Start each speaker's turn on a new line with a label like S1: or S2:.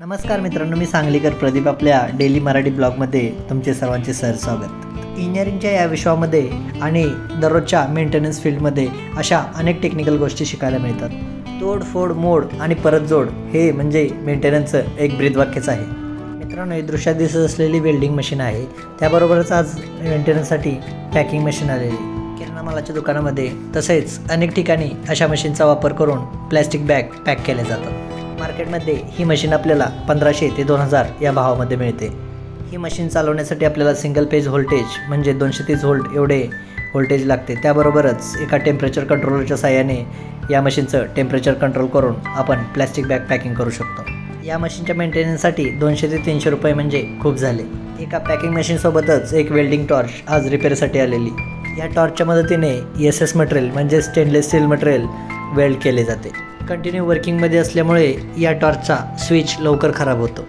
S1: नमस्कार मित्रांनो, मी सांगलीकर प्रदीप आपल्या डेली मराठी ब्लॉगमध्ये तुमचे सर्वांचे स्वागत। इंजिनिअरिंगच्या या विषयामध्ये आणि दररोजच्या मेंटेनन्स फील्डमध्ये अशा अनेक टेक्निकल गोष्टी शिकायला मिळतात। तोड फोड मोड आणि परत जोड हे म्हणजे मेंटेनन्सचं एक ब्रीदवाक्यच आहे। मित्रांनो, हे दृश्यात दिसत असलेली वेल्डिंग मशीन आहे, त्याबरोबरच आज मेंटेनन्ससाठी पॅकिंग मशीन आलेली। किराणा मालाच्या दुकानामध्ये तसेच अनेक ठिकाणी अशा मशीनचा वापर करून प्लॅस्टिक बॅग पॅक केले जातात। मार्केटमध्ये ही मशीन आपल्याला 1500 ते 2000 या भावामध्ये मिळते। ही मशीन चालवण्यासाठी आपल्याला सिंगल पेज व्होल्टेज म्हणजे 230 व्होल्ट एवढे व्होल्टेज लागते। त्याबरोबरच एका टेम्परेचर कंट्रोलरच्या साहाय्याने या मशीनचं टेम्परेचर कंट्रोल करून आपण प्लॅस्टिक बॅग पॅकिंग करू शकतो। या मशीनच्या मेंटेनन्ससाठी 200 ते 300 रुपये म्हणजे खूप झाले। एका पॅकिंग मशीनसोबतच एक वेल्डिंग टॉर्च आज रिपेअरसाठी आलेली। या टॉर्चच्या मदतीने SS मटेरियल म्हणजे स्टेनलेस स्टील मटेरियल वेल्ड केले जाते। कंटिन्यू वर्किंगमध्ये असल्यामुळे या टॉर्चचा स्विच लवकर खराब होतो।